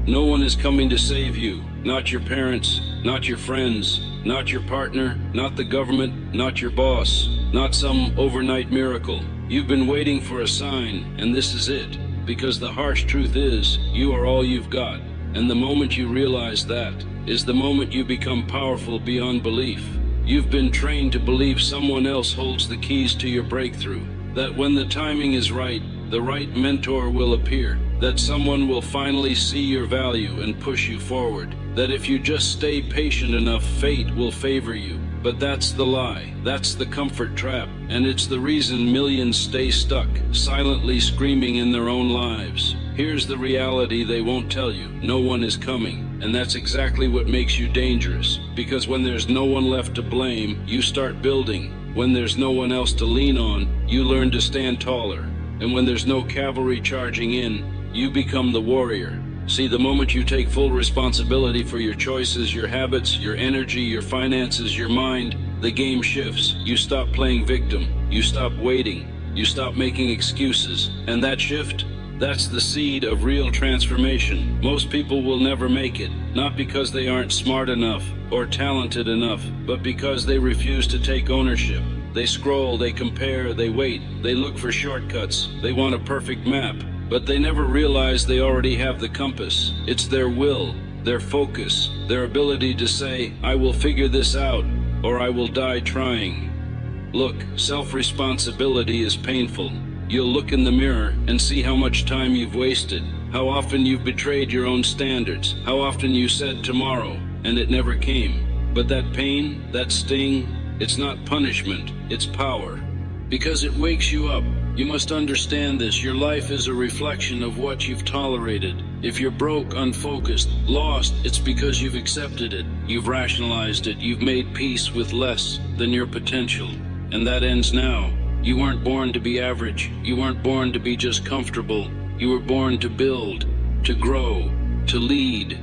No one is coming to save you. Not your parents, not your friends, not your partner, not the government, not your boss, not some overnight miracle. You've been waiting for a sign, and this is it. Because the harsh truth is, you are all you've got. And the moment you realize that, is the moment you become powerful beyond belief. You've been trained to believe someone else holds the keys to your breakthrough. That when the timing is right, the right mentor will appear. That someone will finally see your value and push you forward. That if you just stay patient enough, fate will favor you. But that's the lie. That's the comfort trap. And it's the reason millions stay stuck, silently screaming in their own lives. Here's the reality they won't tell you. No one is coming. And that's exactly what makes you dangerous. Because when there's no one left to blame, you start building. When there's no one else to lean on, you learn to stand taller. And when there's no cavalry charging in, you become the warrior. See, the moment you take full responsibility for your choices, your habits, your energy, your finances, your mind, the game shifts. You stop playing victim. You stop waiting. You stop making excuses. And that shift, that's the seed of real transformation. Most people will never make it, not because they aren't smart enough or talented enough, but because they refuse to take ownership. They scroll, they compare, they wait, they look for shortcuts, they want a perfect map, but they never realize they already have the compass. It's their will, their focus, their ability to say, I will figure this out, or I will die trying. Look, self-responsibility is painful. You'll look in the mirror and see how much time you've wasted, how often you've betrayed your own standards, how often you said tomorrow, and it never came. But that pain, that sting, it's not punishment, it's power. Because it wakes you up. You must understand this. Your life is a reflection of what you've tolerated. If you're broke, unfocused, lost, it's because you've accepted it. You've rationalized it. You've made peace with less than your potential. And that ends now. You weren't born to be average. You weren't born to be just comfortable. You were born to build, to grow, to lead.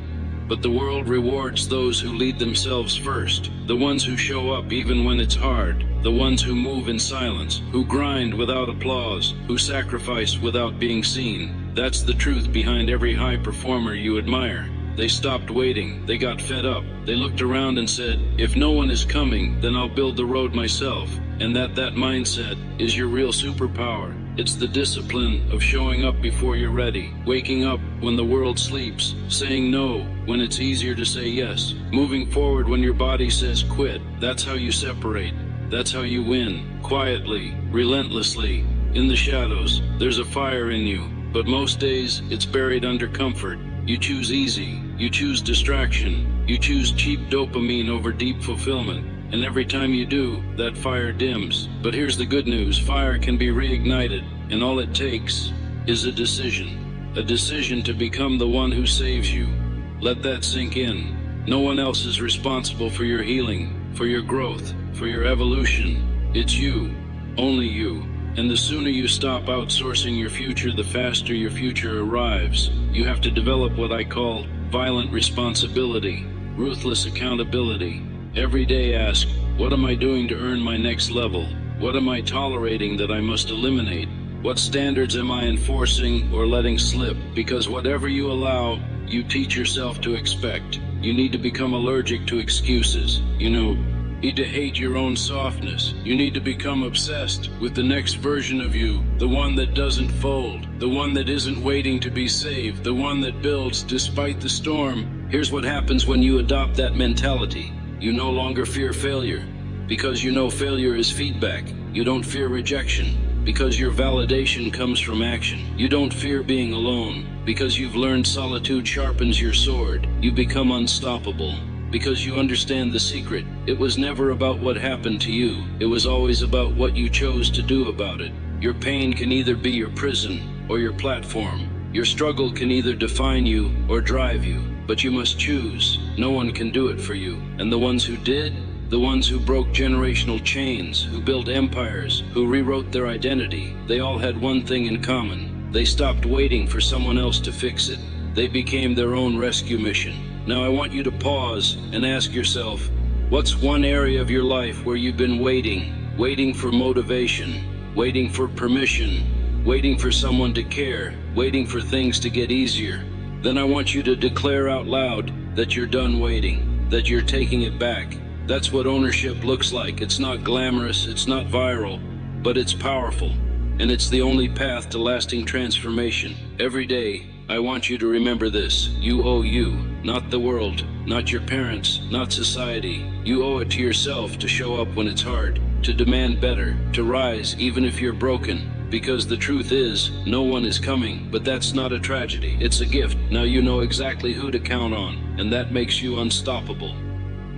But the world rewards those who lead themselves first, the ones who show up even when it's hard, the ones who move in silence, who grind without applause, who sacrifice without being seen. That's the truth behind every high performer you admire. They stopped waiting, they got fed up, they looked around and said, if no one is coming, then I'll build the road myself. And that mindset is your real superpower. It's the discipline of showing up before you're ready, waking up when the world sleeps, saying no when it's easier to say yes, moving forward when your body says quit. That's how you separate. That's how you win. Quietly, relentlessly, in the shadows. There's a fire in you, but most days it's buried under comfort. You choose easy. You choose distraction. You choose cheap dopamine over deep fulfillment. And every time you do, that fire dims. But here's the good news. Fire can be reignited, and all it takes is a decision. A decision to become the one who saves you. Let that sink in. No one else is responsible for your healing, for your growth, for your evolution. It's you. Only you. And the sooner you stop outsourcing your future, the faster your future arrives. You have to develop what I call violent responsibility, ruthless accountability. Every day ask, what am I doing to earn my next level? What am I tolerating that I must eliminate? What standards am I enforcing or letting slip? Because whatever you allow, you teach yourself to expect. You need to become allergic to excuses. You need to hate your own softness. You need to become obsessed with the next version of you, the one that doesn't fold, the one that isn't waiting to be saved, the one that builds despite the storm. Here's what happens when you adopt that mentality. You no longer fear failure, because you know failure is feedback. You don't fear rejection, because your validation comes from action. You don't fear being alone, because you've learned solitude sharpens your sword. You become unstoppable, because you understand the secret. It was never about what happened to you. It was always about what you chose to do about it. Your pain can either be your prison or your platform. Your struggle can either define you or drive you. But you must choose. No one can do it for you. And the ones who did, the ones who broke generational chains, who built empires, who rewrote their identity, they all had one thing in common. They stopped waiting for someone else to fix it. They became their own rescue mission. Now I want you to pause and ask yourself, what's one area of your life where you've been waiting for motivation, waiting for permission, waiting for someone to care, waiting for things to get easier? then I want you to declare out loud that you're done waiting, that you're taking it back. That's what ownership looks like. It's not glamorous, it's not viral, but it's powerful. And it's the only path to lasting transformation. Every day, I want you to remember this. You owe you, not the world, not your parents, not society. You owe it to yourself to show up when it's hard, to demand better, to rise even if you're broken. Because the truth is, no one is coming, but that's not a tragedy. It's a gift. Now you know exactly who to count on, and that makes you unstoppable.